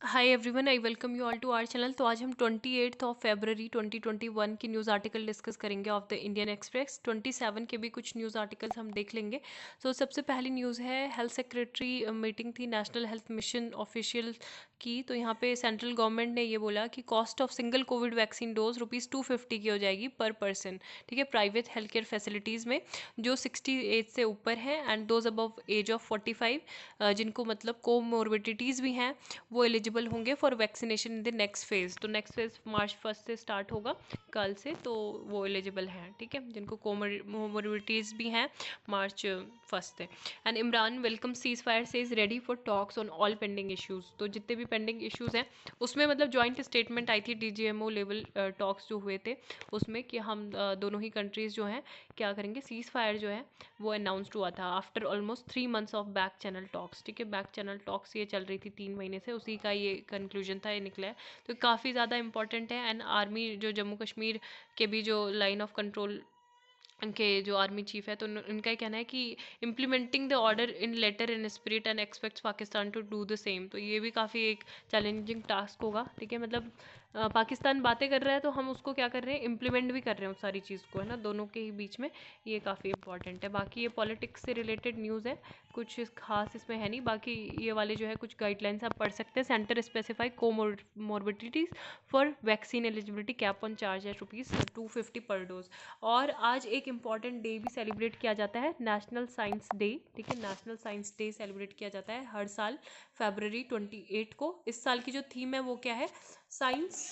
Hi everyone, I welcome you all to our channel. तो आज हम 28 फरवरी 2021 की न्यूज़ आर्टिकल डिस्कस करेंगे ऑफ द इंडियन एक्सप्रेस। 27 के भी कुछ न्यूज़ आर्टिकल्स हम देख लेंगे। सबसे पहली न्यूज़ है, हेल्थ सेक्रेटरी मीटिंग थी नेशनल हेल्थ मिशन ऑफिशियल की। तो यहाँ पे सेंट्रल गवर्नमेंट ने ये बोला कि cost of single Covid vaccine dose ₹250 की हो जाएगी पर पर्सन। ठीक है, प्राइवेट हेल्थ केयर फैसिलिटीज़ में जो 60 एज से ऊपर हैं and those above age of 45, जिनको मतलब कोमोर्बिडिटीज़ भी हैं, वो एलिजिबल होंगे for vaccination in the next phase. तो नेक्स्ट फेज़ मार्च 1 से स्टार्ट होगा, कल से। तो वो एलिजिबल हैं, ठीक है, जिनको कोमोर्बिडिटीज़ भी हैं, मार्च 1 से। And Imran welcome ceasefire says is ready for talks on all pending issues. तो जितने भी पेंडिंग इशूज़ हैं उसमें मतलब जॉइंट स्टेटमेंट आई थी DGMO लेवल टॉक्स जो हुए थे उसमें, कि हम दोनों ही कंट्रीज़ जो हैं क्या करेंगे, सीज फायर जो है वो अनाउंसड हुआ था after almost 3 months of back channel talks. ठीक है, बैक चैनल टॉक्स ये चल रही थी 3 महीने से, उसी का ये कंक्लूजन था, ये निकला है। तो काफ़ी ज़्यादा इंपॉर्टेंट है। एंड आर्मी जो जम्मू कश्मीर के भी जो लाइन ऑफ कंट्रोल उनके जो आर्मी चीफ है, तो उनका ये कहना है कि implementing the order in letter in spirit and expects Pakistan to do the same. तो ये भी काफ़ी एक चैलेंजिंग टास्क होगा। ठीक है, मतलब पाकिस्तान बातें कर रहा है तो हम उसको क्या कर रहे हैं, इम्प्लीमेंट भी कर रहे हैं उस सारी चीज़ को, है ना, दोनों के ही बीच में। ये काफ़ी इंपॉर्टेंट है। बाकी ये पॉलिटिक्स से रिलेटेड न्यूज़ है, कुछ खास इसमें है नहीं। बाकी ये वाले जो है कुछ गाइडलाइंस आप पढ़ सकते हैं। Centre specify comorbidities for vaccine eligibility, cap on charge है ₹250 पर डोज। और आज एक इम्पॉर्टेंट डे भी सेलिब्रेट किया जाता है, नेशनल साइंस डे। ठीक है, नेशनल साइंस डे सेलिब्रेट किया जाता है हर साल फरवरी 28 को। इस साल की जो थीम है वो क्या है, science,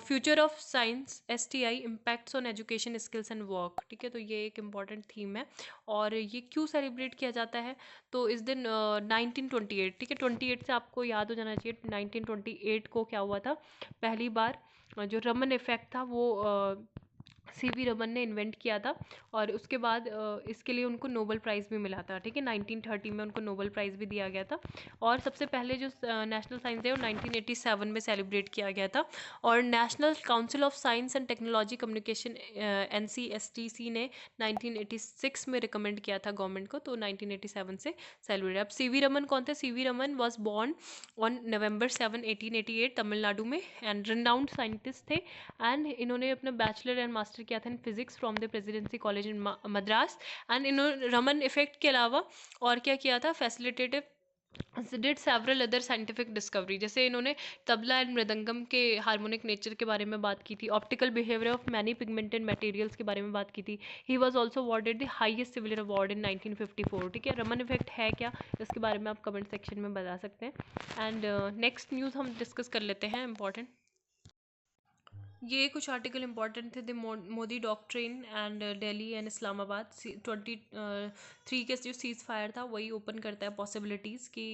future of science, STI impacts on education skills and work. ठीक है, तो ये एक इम्पॉर्टेंट थीम है। और ये क्यों सेलिब्रेट किया जाता है, तो इस दिन 1928, ठीक है, 28 से आपको याद हो जाना चाहिए 1928 को क्या हुआ था। पहली बार जो रमन इफेक्ट था वो CV रमन ने इन्वेंट किया था। और उसके बाद इसके लिए उनको नोबेल प्राइज़ भी मिला था। ठीक है, 1930 में उनको नोबेल प्राइज़ भी दिया गया था। और सबसे पहले जो नेशनल साइंस डे वो 1987 में सेलिब्रेट किया गया था। और national council of science and technology communication NCSTC ने 1986 में रिकमेंड किया था गवर्नमेंट को, तो 1987 से सेलिब्रेट। अब CV रमन कौन थे, CV Raman was born on November 7, 1888 Tamil Nadu में, एंड रिनाउंड साइंटिस्ट थे। एंड इन्होंने अपना बैचलर एंड मास्टर किया था in physics from the presidency college in Madras. And इन्होंने रमन इफेक्ट के अलावा और क्या किया था, facilitative did several other scientific discovery. जैसे इन्होंने तबला एंड मृदंगम के हार्मोनिक नेचर के बारे में बात की थी, optical behaviour of many pigmented materials के बारे में बात की थी। He was also awarded the highest civil award in 1954। ठीक है, रमन इफेक्ट है क्या, इसके बारे में आप कमेंट सेक्शन में बता सकते हैं। एंड नेक्स्ट न्यूज़ हम डिस्कस कर लेते हैं, इंपॉर्टेंट। ये कुछ आर्टिकल इंपॉर्टेंट थे, the Modi doctrine and Delhi and Islamabad. 23 के जो सीज फायर था वही ओपन करता है पॉसिबिलिटीज़ कि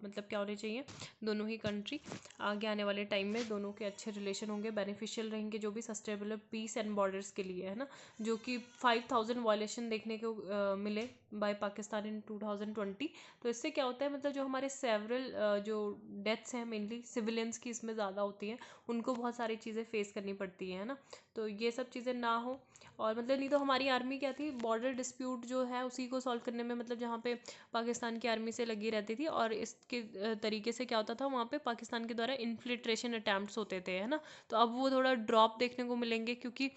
मतलब क्या होने चाहिए, दोनों ही कंट्री आगे आने वाले टाइम में दोनों के अच्छे रिलेशन होंगे, बेनिफिशियल रहेंगे, जो भी सस्टेनेबल पीस एंड बॉर्डर्स के लिए, है ना। जो कि 5000 वायलेशन देखने को मिले बाय पाकिस्तान इन 2020। तो इससे क्या होता है, मतलब जो हमारे सेवरल जो डेथ्स हैं मेनली सिविलियंस की इसमें ज़्यादा होती हैं, उनको बहुत सारी चीज़ें फेस करनी पड़ती है ना। तो ये सब चीज़ें ना हो। और मतलब नहीं तो हमारी आर्मी क्या थी, बॉर्डर डिस्प्यूट जो है उसी को सॉल्व करने में, मतलब जहाँ पे पाकिस्तान की आर्मी से लगी रहती थी। और इसके तरीके से क्या होता था, वहाँ पे पाकिस्तान के द्वारा इन्फिल्ट्रेशन अटैम्प्ट्स होते थे, है ना। तो अब वो थोड़ा ड्रॉप देखने को मिलेंगे, क्योंकि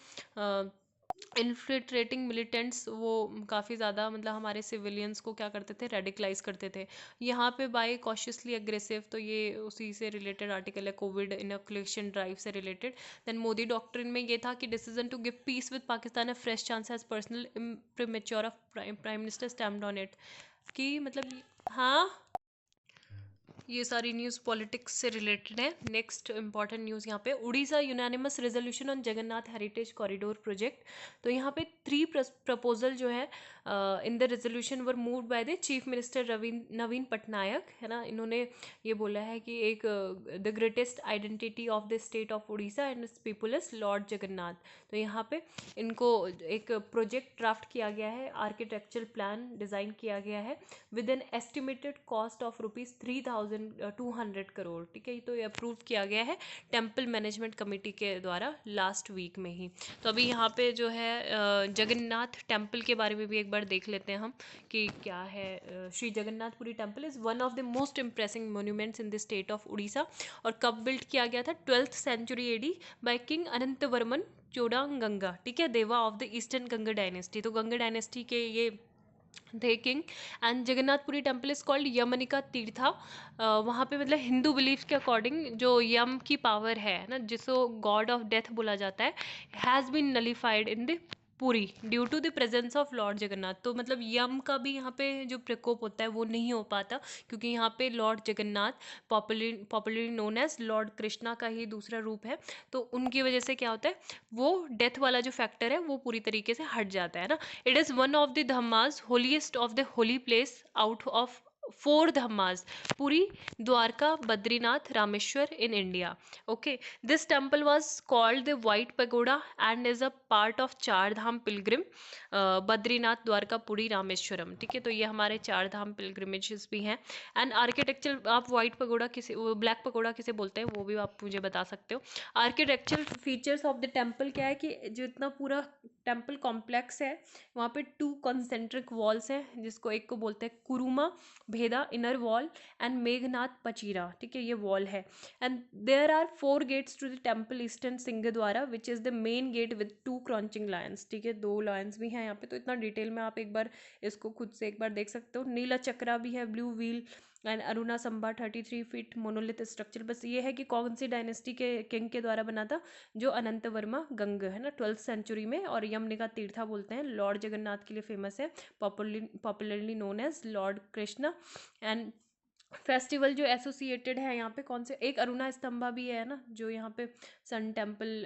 इन्फिल्ट्रेटिंग मिलिटेंट्स वो काफ़ी ज़्यादा मतलब हमारे सिविलियंस को क्या करते थे, रेडिकलाइज करते थे। यहाँ पे बाय कॉशियसली अग्रेसिव, तो ये उसी से रिलेटेड आर्टिकल है, कोविड इनोकुलेशन ड्राइव से रिलेटेड। देन मोदी डॉक्ट्रिन में ये था कि decision to give peace with Pakistan a fresh chance as personal premature of prime minister stamped on it. कि मतलब हाँ, ये सारी न्यूज़ पॉलिटिक्स से रिलेटेड है। नेक्स्ट इंपॉर्टेंट न्यूज़ यहाँ पे, Orissa unanimous resolution on Jagannath heritage corridor project. तो यहाँ पे 3 प्रपोजल जो है in the resolution were moved by the chief minister Naveen Patnaik, है ना। इन्होंने ये बोला है कि एक the greatest identity of the state of Orissa and its people is lord Jagannath. तो यहाँ पे इनको एक प्रोजेक्ट ड्राफ्ट किया गया है, आर्किटेक्चरल प्लान डिज़ाइन किया गया है with an estimated cost of ₹3000 2,200 crore, ठीक है। तो ये अप्रूव किया गया है टेम्पल मैनेजमेंट कमेटी के द्वारा लास्ट वीक में ही। तो अभी यहाँ पे जो है जगन्नाथ टेम्पल के बारे में भी एक बार देख लेते हैं हम कि क्या है। Shri Jagannathpuri temple is one of the most impressing monuments in the state of Orissa, और कब बिल्ड किया गया था? 12th century AD by king Anantavarman Chodaganga, ठीक है, Deva of the eastern Ganga dynasty. तो गंगा डायनेस्टी के ये थे king. And Jagannathpuri temple is called Yamanika Tirtha. वहाँ पे मतलब हिंदू बिलीफ के अकॉर्डिंग जो यम की पावर है ना, जिसको गॉड ऑफ डेथ बोला जाता है, has been nullified in the Puri due to the presence of lord Jagannath. तो मतलब यम का भी यहाँ पे जो प्रकोप होता है वो नहीं हो पाता, क्योंकि यहाँ पे lord Jagannath popularly known as lord Krishna का ही दूसरा रूप है। तो उनकी वजह से क्या होता है, वो डेथ वाला जो फैक्टर है वो पूरी तरीके से हट जाता है ना। It is one of the dhams holiest of the holy place out of 4 dhams, Puri, Dwarka, Badrinath, Rameswaram in India. Okay, this temple was called the White Pagoda and is a part of चार धाम पिलग्रिम, बद्रीनाथ, द्वारका, पुरी, रामेश्वरम, ठीक है। तो ये हमारे चार धाम पिलग्रिमेजेस भी हैं। एंड आर्किटेक्चर, आप व्हाइट पगोड़ा किसे, ब्लैक पगोड़ा किसे बोलते हैं वो भी आप मुझे बता सकते हो। Architectural features of the temple क्या है कि जो इतना पूरा टेम्पल कॉम्प्लेक्स है, वहाँ पे 2 कॉन्सेंट्रिक वॉल्स हैं, जिसको एक को बोलते हैं Kuruma Bheda inner wall and Meghnath Pachira, ठीक है, ये वॉल है। And there are 4 gates to the temple eastern Singh Dwara, which is the main gate with 2 crouching lions, ठीक है, 2 लायंस भी हैं यहाँ पे। तो इतना डिटेल में आप एक बार इसको खुद से एक बार देख सकते हो। नीला चक्रा भी है, blue wheel and Aruna Stambha 33 feet monolith structure. बस ये है कि कौन सी डायनेस्टी के किंग के द्वारा बना था? जो अनंत वर्मा गंग है ना, 12th सेंचुरी में। और यमनिका तीर्था बोलते हैं, लॉर्ड जगन्नाथ के लिए फेमस है, popularly known as lord Krishna. And festival जो एसोसिएटेड है यहाँ पे कौन से, एक अरुणा स्तंभा भी है ना, जो यहाँ पे sun temple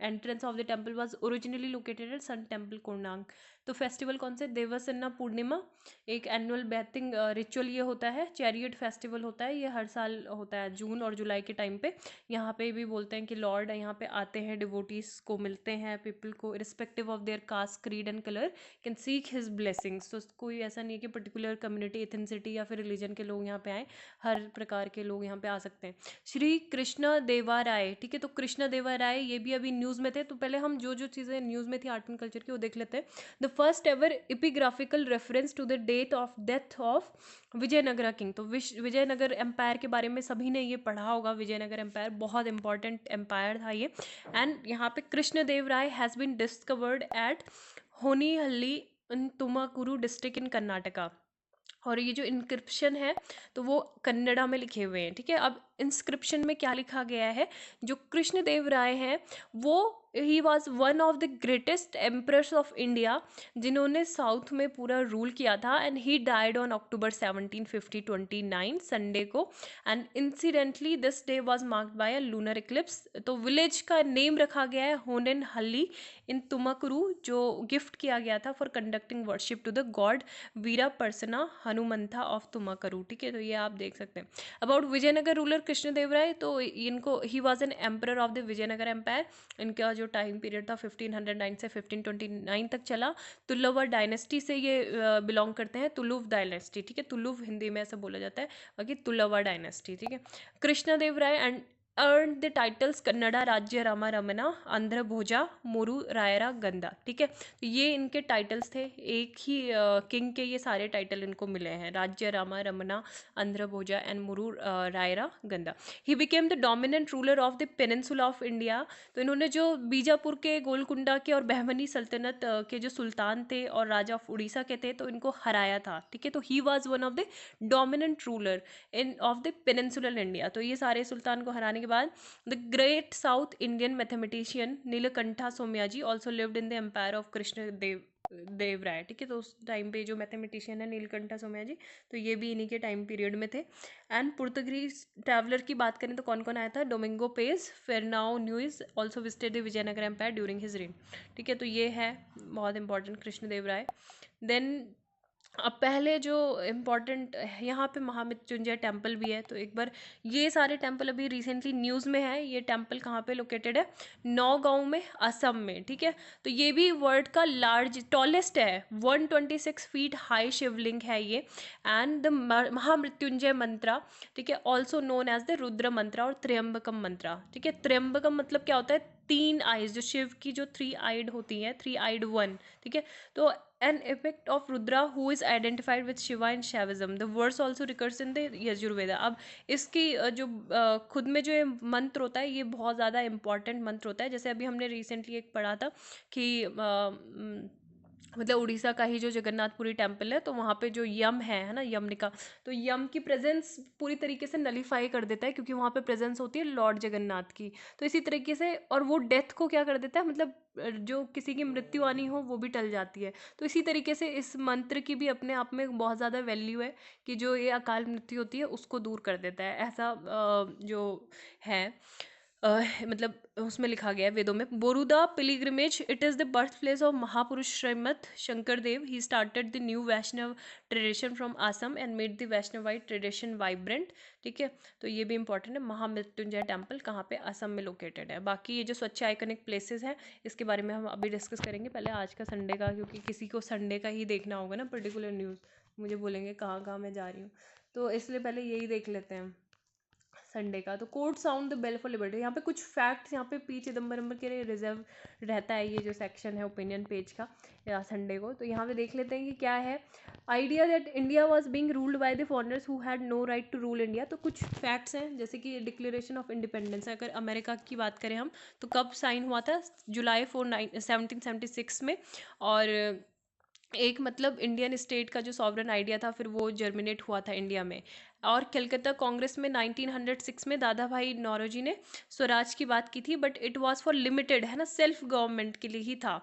entrance of the temple was originally located at sun temple Konark. तो फेस्टिवल कौन से? देवसन्ना पूर्णिमा, एक एनुअल बैथिंग रिचुअल ये होता है। चैरियट फेस्टिवल होता है, ये हर साल होता है जून और जुलाई के टाइम पे। यहाँ पे भी बोलते हैं कि लॉर्ड यहाँ पे आते हैं, डिवोटीज को मिलते हैं, पीपल को respective of their caste, creed and colour can seek his blessings. तो कोई ऐसा नहीं है कि पर्टिकुलर कम्युनिटी, एथेंसिटी या फिर रिलीजन के लोग यहाँ पे आए, हर प्रकार के लोग यहाँ पे आ सकते हैं। श्री कृष्ण देवा राय, ठीक है, तो कृष्ण देवा राय ये भी अभी न्यूज़ में थे। तो पहले हम जो जो चीज़ें न्यूज़ में थी आर्ट एंड कल्चर की वो देख लेते हैं। The first ever epigraphical reference to the death of Vijayanagara king. तो विजयनगर एम्पायर के बारे में सभी ने ये पढ़ा होगा। विजयनगर एम्पायर बहुत इंपॉर्टेंट एम्पायर था ये। एंड यहाँ पे Krishna Deva Raya has been discovered at Honnihalli in Tumakuru district in Karnataka. और ये जो इंस्क्रिप्शन है तो वो कन्नड़ा में लिखे हुए हैं, ठीक है। अब इंस्क्रिप्शन में क्या लिखा गया है? जो कृष्ण देव राय हैं वो ही was one of the greatest emperors of India, जिन्होंने साउथ में पूरा रूल किया था। And he died on October 1750 29 Sunday को। And incidentally this day was marked by a lunar eclipse. तो विलेज का नेम रखा गया है होनेन हल्ली इन तुमाकुरू, जो गिफ्ट किया गया था for conducting worship to the god Veera Prasanna Hanumantha of Tumakuru, ठीक है। तो ये आप देख सकते हैं। अबाउट विजयनगर रूलर कृष्णदेव राय, तो इनको he was an emperor of the Vijayanagar empire. इनका जो टाइम पीरियड था 1509 से 1529 तक चला। तुलुवा डायनेस्टी से ये बिलोंग करते हैं, तुलुव डायनेस्टी, ठीक है। तुलुव हिंदी में ऐसा बोला जाता है, बाकी तुलुवा डायनेस्टी, ठीक है। Krishnadeva Raya and earned the titles Kannada Rajya Rama Ramna, Andhra भोजा, मुरु रायरा गंदा, ठीक है। तो ये इनके टाइटल्स थे। एक ही किंग के ये सारे टाइटल इनको मिले हैं, राज्य रामा रमना, आंध्र भोजा एंड मुरु रायरा गंदा। He became the dominant ruler of the peninsula of India. तो इन्होंने जो बीजापुर के, गोलकुंडा के और बहमनी सल्तनत के जो सुल्तान थे और राजा ऑफ उड़ीसा के थे, तो इनको हराया था, ठीक है। तो he was one of the dominant ruler in of the peninsular India. तो ये सारे सुल्तान को हराने के बाद the great South Indian mathematician Nilakantha Somayaji also lived in the empire of Krishna Deva Raya, ठीक है। तो उस टाइम पे जो मैथमेटिशियन है नीलकंठा सोमयाजी, तो ये भी इन्हीं के टाइम पीरियड में थे। एंड पुर्तगीज ट्रैवलर की बात करें तो कौन कौन आया था? Domingo Paes, Fernao Nunes also visited the Vijayanagar empire during his reign, ठीक है। तो ये है बहुत इंपॉर्टेंट कृष्ण देव राय। देन अब पहले जो इम्पोर्टेंट यहाँ पे महामृत्युंजय टेम्पल भी है, तो एक बार ये सारे टेम्पल अभी रिसेंटली न्यूज़ में है। ये टेम्पल कहाँ पे लोकेटेड है? नौगांव में, असम में, ठीक है। तो ये भी वर्ल्ड का टॉलेस्ट है, 126 फीट हाई शिवलिंग है ये। एंड द महामृत्युंजय मंत्रा, ठीक है, also known as the Rudra mantra और त्र्यंबकम मंत्रा, ठीक है। त्र्यंबकम मतलब क्या होता है? 3 आइज, जो शिव की जो 3 आइड होती हैं, 3 आइड वन, ठीक है। तो an effect of Rudra who is identified with Shiva in Shaivism. The verse also recurs in the Yajurveda. अब इसकी जो खुद में जो ये मंत्र होता है, ये बहुत ज़्यादा इम्पॉर्टेंट मंत्र होता है। जैसे अभी हमने रिसेंटली एक पढ़ा था कि मतलब उड़ीसा का ही जो जगन्नाथपुरी टेम्पल है, तो वहाँ पे जो यम है ना, यमनिका, तो यम की प्रेजेंस पूरी तरीके से नलीफाई कर देता है, क्योंकि वहाँ पे प्रेजेंस होती है लॉर्ड जगन्नाथ की। तो इसी तरीके से, और वो डेथ को क्या कर देता है, मतलब जो किसी की मृत्यु आनी हो वो भी टल जाती है। तो इसी तरीके से इस मंत्र की भी अपने आप में बहुत ज़्यादा वैल्यू है, कि जो ये अकाल मृत्यु होती है उसको दूर कर देता है, ऐसा जो है मतलब उसमें लिखा गया है वेदों में। Bordowa pilgrimage, it is the birth place of Mahapurush Shrimad Sankar Deva. He started the new Vaishnava tradition from Assam and made the Vaishnavite tradition vibrant, ठीक है। तो ये भी इंपॉर्टेंट है। महामृत्युंजय टेम्पल कहाँ पे? असम में लोकेटेड है। बाकी ये जो स्वच्छ आइकनिक प्लेसेस हैं, इसके बारे में हम अभी डिस्कस करेंगे। पहले आज का संडे का, क्योंकि किसी को संडे का ही देखना होगा ना पर्टिकुलर न्यूज़, मुझे बोलेंगे कहाँ कहाँ मैं जा रही हूँ, तो इसलिए पहले यही देख लेते हैं संडे का। तो court sound the bell for liberty, यहाँ पे कुछ फैक्ट्स, यहाँ पे पी चिदम्बरम के लिए रिजर्व रहता है ये जो सेक्शन है ओपिनियन पेज का या संडे को। तो यहाँ पे देख लेते हैं कि क्या है। Idea that India was being ruled by the foreigners who had no right to rule India. तो कुछ फैक्ट्स हैं, जैसे कि डिक्लेरेशन ऑफ इंडिपेंडेंस, अगर अमेरिका की बात करें हम, तो कब साइन हुआ था? जुलाई 4 1776 में। और एक मतलब इंडियन स्टेट का जो सॉवरन आइडिया था, फिर वो जर्मिनेट हुआ था इंडिया में। और कलकत्ता कांग्रेस में 1906 में दादा भाई नौरोजी ने स्वराज की बात की थी, but it was for limited, है ना, सेल्फ गवर्नमेंट के लिए ही था।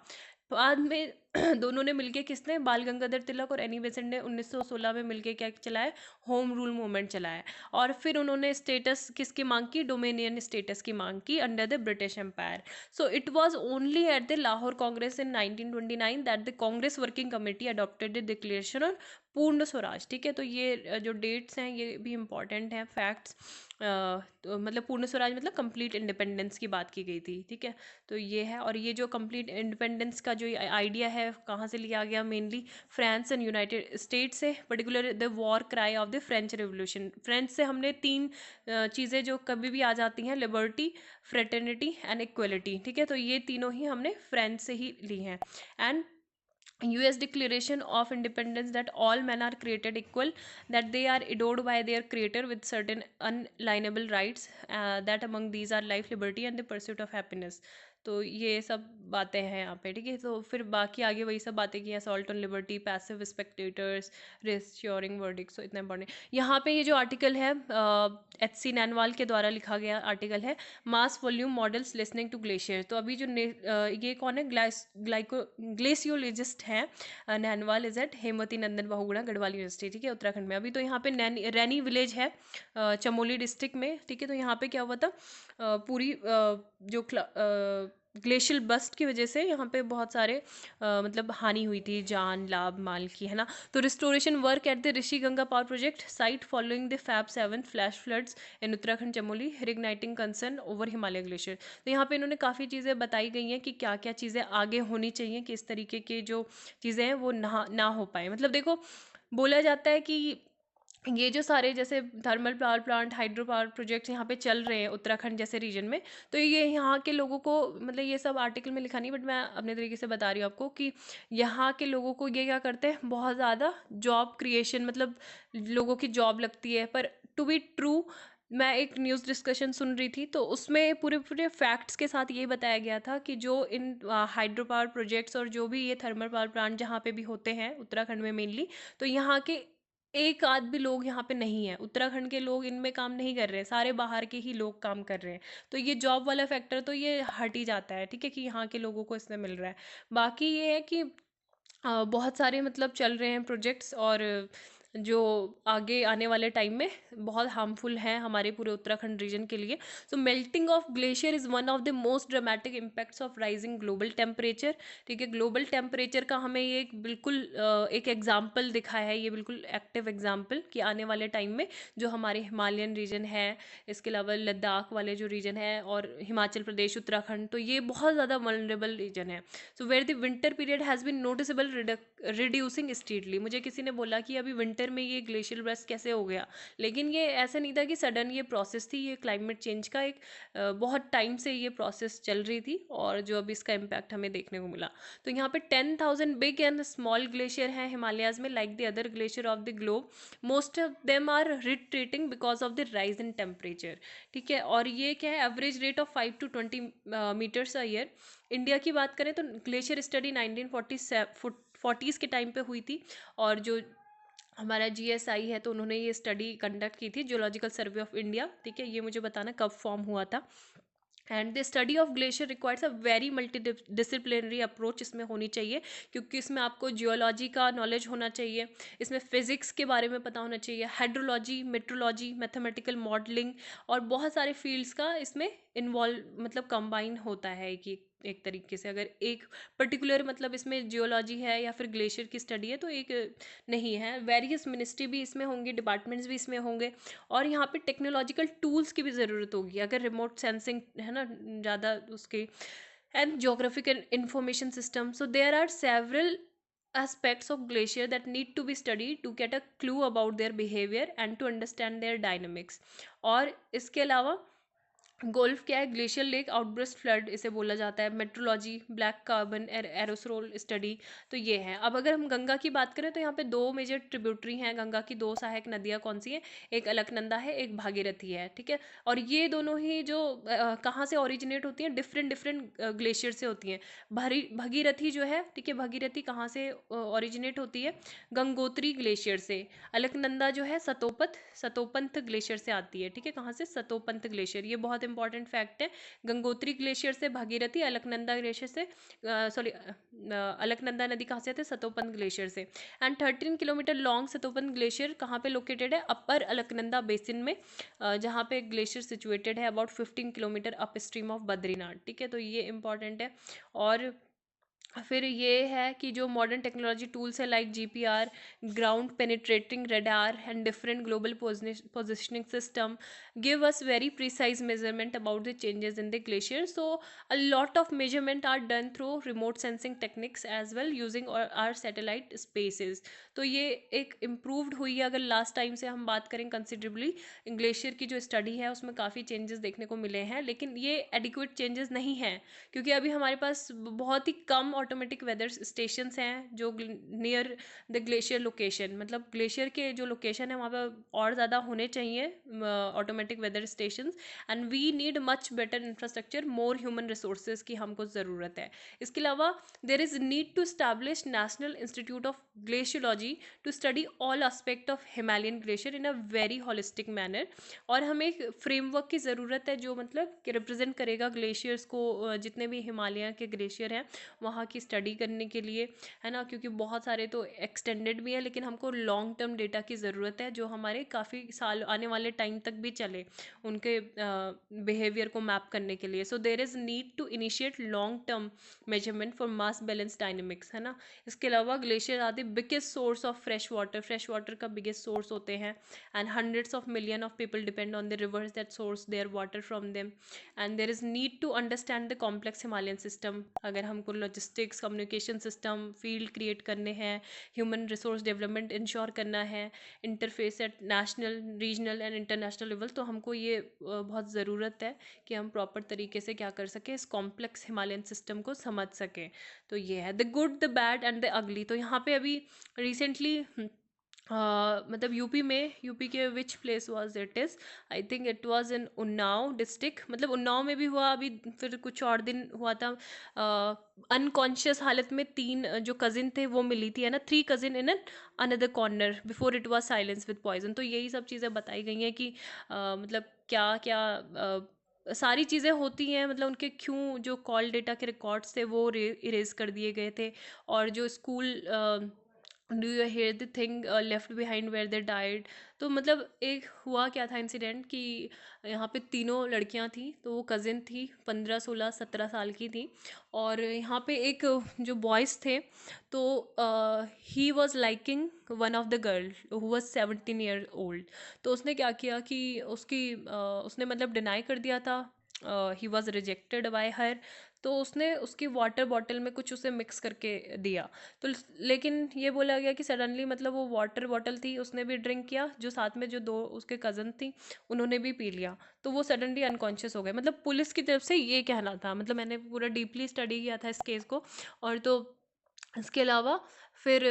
बाद में दोनों ने मिलके, किसने? बाल गंगाधर तिलक और एनी बेसेंट ने 1916 में मिलके क्या चलाया? होम रूल मूवमेंट चलाया। और फिर उन्होंने स्टेटस किसकी मांग की? डोमिनियन स्टेटस की मांग की under the British empire. So it was only at the Lahore Congress in 1929 that the Congress Working Committee adopted the declaration on पूर्ण स्वराज, ठीक है। तो ये जो डेट्स हैं ये भी इम्पॉर्टेंट हैं, फैक्ट्स। तो मतलब पूर्ण स्वराज मतलब कंप्लीट इंडिपेंडेंस की बात की गई थी, ठीक है। तो ये है, और ये जो कंप्लीट इंडिपेंडेंस का जो आइडिया है कहाँ से लिया गया? Mainly France and United States से, particular the war cry of the French revolution. French से हमने 3 चीज़ें जो कभी भी आ जाती हैं, लिबर्टी, फ्रेटर्निटी एंड इक्वलिटी, ठीक है। तो ये तीनों ही हमने फ्रेंच से ही ली हैं। And US Declaration of Independence that all men are created equal, that they are endowed by their creator with certain unalienable rights, that among these are life, liberty and the pursuit of happiness। तो ये सब बातें हैं यहाँ पे, ठीक है। तो फिर बाकी आगे वही सब बातें की, assault on liberty, passive spectators, reassuring verdict. So इतना इंपॉर्टेंट यहाँ पे ये जो आर्टिकल है HC नैनवाल के द्वारा लिखा गया आर्टिकल है, mass volume models listening to glacier. तो अभी जो ये कौन है? ग्लेसियोलॉजिस्ट हैं Nainwal, is at Hemwati Nandan Bahuguna Garhwal university, ठीक है, उत्तराखंड में। अभी तो यहाँ पे रैनी विलेज है चमोली डिस्ट्रिक्ट में, ठीक है। तो यहाँ पे क्या हुआ था? पूरी जो ग्लेशियल बस्ट की वजह से यहाँ पे बहुत सारे मतलब हानि हुई थी, जान लाभ माल की, है ना। तो restoration work at the Rishi Ganga power project site following the Feb 7 flash floods in Uttarakhand Chamoli, reigniting concern over Himalaya glacier. तो यहाँ पे इन्होंने काफ़ी चीज़ें बताई गई हैं कि क्या क्या चीज़ें आगे होनी चाहिए कि इस तरीके के जो चीज़ें हैं वो ना हो पाए। मतलब देखो, बोला जाता है कि ये जो सारे जैसे thermal power plant, hydro power projects यहाँ पे चल रहे हैं उत्तराखंड जैसे रीजन में, तो ये यहाँ के लोगों को, मतलब ये सब आर्टिकल में लिखा नहीं, बट मैं अपने तरीके से बता रही हूँ आपको कि यहाँ के लोगों को ये क्या करते हैं, बहुत ज़्यादा जॉब क्रिएशन, मतलब लोगों की जॉब लगती है। पर टू बी ट्रू, मैं एक न्यूज़ डिस्कशन सुन रही थी, तो उसमें पूरे पूरे फैक्ट्स के साथ ये बताया गया था कि जो इन हाइड्रो पावर प्रोजेक्ट्स और जो भी ये थर्मल पावर प्लांट जहाँ पे भी होते हैं उत्तराखंड में मेनली, तो यहाँ के एक आध भी लोग यहाँ पे नहीं है, उत्तराखंड के लोग इनमें काम नहीं कर रहे, सारे बाहर के ही लोग काम कर रहे हैं। तो ये जॉब वाला फैक्टर तो ये हट ही जाता है, ठीक है, कि यहाँ के लोगों को इसमें मिल रहा है। बाकी ये है कि बहुत सारे मतलब चल रहे हैं प्रोजेक्ट्स, और जो आगे आने वाले टाइम में बहुत हार्मफुल हैं हमारे पूरे उत्तराखंड रीजन के लिए। So melting of glacier is one of the most dramatic impacts of rising global temperature. ठीक है, ग्लोबल टेम्परेचर का हमें ये एक बिल्कुल एक एग्जाम्पल दिखाया है, ये बिल्कुल एक्टिव एग्जाम्पल कि आने वाले टाइम में जो हमारे हिमालयन रीजन है, इसके अलावा लद्दाख वाले जो रीजन है और हिमाचल प्रदेश, उत्तराखंड, तो ये बहुत ज़्यादा वल्नरेबल रीजन है। So where the winter period has been noticeable reducing steadily. मुझे किसी ने बोला कि अभी विंटर में ये ग्लेशियल ब्रेस्ट कैसे हो गया, लेकिन ये ऐसा नहीं था कि सडन ये प्रोसेस थी, ये क्लाइमेट चेंज का एक बहुत टाइम से ये प्रोसेस चल रही थी और जो अभी इसका इम्पैक्ट हमें देखने को मिला। तो यहाँ पे 10,000 बिग एंड स्मॉल ग्लेशियर हैं हिमालयाज में, like the other glacier of the globe. Most of them are retreating because of the rise in temperature. ठीक है, और ये क्या है, average rate of 5 to 20 metres a year. India की बात करें तो ग्लेशियर स्टडी 1940s के टाइम पे हुई थी, और जो हमारा जीएसआई है तो उन्होंने ये स्टडी कंडक्ट की थी, जियोलॉजिकल सर्वे ऑफ इंडिया। ठीक है, ये मुझे बताना कब फॉर्म हुआ था। And the study of glacier requires a very multi disciplinary approach इसमें होनी चाहिए, क्योंकि इसमें आपको जियोलॉजी का नॉलेज होना चाहिए, इसमें फिजिक्स के बारे में पता होना चाहिए, हाइड्रोलॉजी, मेट्रोलॉजी, मैथमेटिकल मॉडलिंग, और बहुत सारे फील्ड्स का इसमें इन्वॉल्व मतलब कंबाइन होता है कि एक तरीके से अगर एक पर्टिकुलर मतलब इसमें जियोलॉजी है या फिर ग्लेशियर की स्टडी है तो एक नहीं है, वेरियस मिनिस्ट्री भी इसमें होंगे, डिपार्टमेंट्स भी इसमें होंगे, और यहाँ पे टेक्नोलॉजिकल टूल्स की भी ज़रूरत होगी अगर रिमोट सेंसिंग है ना ज़्यादा उसके, and geographical information system. So there are several aspects of glacier that need to be studied to get a clue about their behavior and to understand their dynamics। और इसके अलावा गोल्फ क्या है, glacier lake outburst flood इसे बोला जाता है, metrology, black carbon aerosol study. तो ये है। अब अगर हम गंगा की बात करें तो यहाँ पे दो मेजर ट्रिब्यूटरी हैं गंगा की, दो सहायक नदियाँ कौन सी हैं, एक अलकनंदा है, एक भागीरथी है। ठीक है, और ये दोनों ही जो कहाँ से ओरिजिनेट होती हैं, डिफरेंट डिफरेंट ग्लेशियर से होती हैं। भगीरथी जो है, ठीक है, भगीरथी कहाँ से ओरिजिनेट होती है, गंगोत्री ग्लेशियर से। अलकनंदा जो है सतोपंथ ग्लेशियर से आती है। ठीक है, कहाँ से, सतोपंथ ग्लेशियर, ये बहुत इंपॉर्टेंट फैक्ट है। गंगोत्री ग्लेशियर से भागीरथी, अलकनंदा ग्लेशियर से सॉरी अलकनंदा नदी कहाँ से आती है, सतोपंथ ग्लेशियर से। And 13 kilometre long Satopanth glacier कहाँ पे लोकेटेड है, अपर अलकनंदा बेसिन में, जहाँ पे ग्लेशियर सिचुएटेड है about 15 kilometre up stream of Badrinath. ठीक है, तो ये इंपॉर्टेंट है। और फिर ये है कि जो मॉडर्न टेक्नोलॉजी टूल्स है like GPR, ground penetrating radar and different global positioning system give us very precise measurement about the changes in the glacier. So a lot of measurement are done through remote sensing techniques as well using our satellite spaces. तो ये एक improved हुई है, अगर last time से हम बात करें कंसिडरेबली। ग्लेशियर की जो स्टडी है उसमें काफ़ी चेंजेस देखने को मिले हैं, लेकिन ये एडिक्वेट चेंजेस नहीं हैं, क्योंकि अभी हमारे पास बहुत ही कम ऑटोमेटिक वेदर स्टेशंस हैं जो नियर द ग्लेशियर लोकेशन, मतलब ग्लेशियर के जो लोकेशन है वहाँ पर और ज़्यादा होने चाहिए automatic weather stations. And we need much better infrastructure, more human resources की हमको ज़रूरत है। इसके अलावा there is need to establish national institute of glaciology to study all aspect of Himalayan glacier in a very holistic manner. और हमें एक framework की ज़रूरत है जो मतलब कि रिप्रेजेंट करेगा ग्लेशियर्स को, जितने भी हिमालय के ग्लेशियर हैं वहाँ की स्टडी करने के लिए, है ना, क्योंकि बहुत सारे तो एक्सटेंडेड भी हैं, लेकिन हमको लॉन्ग टर्म डेटा की ज़रूरत है जो हमारे काफ़ी साल आने वाले टाइम तक भी चले, उनके बिहेवियर को मैप करने के लिए। So there is need to initiate long term measurement for mass balance dynamics, है ना। इसके अलावा glacier are the biggest source of fresh water का बिगेस्ट सोर्स होते हैं, and hundreds of million of people depend on the rivers that source their water from them। and there is need to understand the complex Himalayan system। अगर हमको logistics, communication system, field create करने हैं, human resource development ensure करना है, interface at national, regional and international level, तो हमको ये बहुत ज़रूरत है कि हम प्रॉपर तरीके से क्या कर सकें, इस कॉम्प्लेक्स हिमालयन सिस्टम को समझ सकें। तो ये है the good, the bad and the ugly. तो यहाँ पे अभी रिसेंटली मतलब यूपी के which place was it is, I think it was in Unnao district, मतलब उन्नाव में भी हुआ अभी, फिर कुछ और दिन हुआ था। अनकॉन्शियस हालत में तीन जो कजिन थे वो मिली थी, है ना, 3 cousin in an another corner before it was silence with poison. तो यही सब चीज़ें बताई गई हैं कि मतलब क्या क्या सारी चीज़ें होती हैं, मतलब उनके क्यों जो कॉल डेटा के रिकॉर्ड्स थे वो इरेज कर दिए गए थे, और जो school do you hear the thing left behind where they died. तो मतलब एक हुआ क्या था इंसिडेंट कि यहाँ पे तीनों लड़कियाँ थी, तो वो कज़िन थी, 15 16 17 साल की थी। और यहाँ पे एक जो बॉयज़ थे, तो he was liking one of the girl who was 17 year old. तो उसने क्या किया कि उसने मतलब डिनाई कर दिया था, ही वॉज रिजेक्टेड बाय हर। तो उसने उसकी वाटर बॉटल में कुछ उसे मिक्स करके दिया। तो लेकिन ये बोला गया कि सडनली मतलब वो वाटर बॉटल थी, उसने भी ड्रिंक किया, जो साथ में जो दो उसके कज़न थी उन्होंने भी पी लिया। तो वो सडनली अनकॉन्शियस हो गए, मतलब पुलिस की तरफ से ये कहना था, मतलब मैंने पूरा डीपली स्टडी किया था इस केस को। और तो इसके अलावा फिर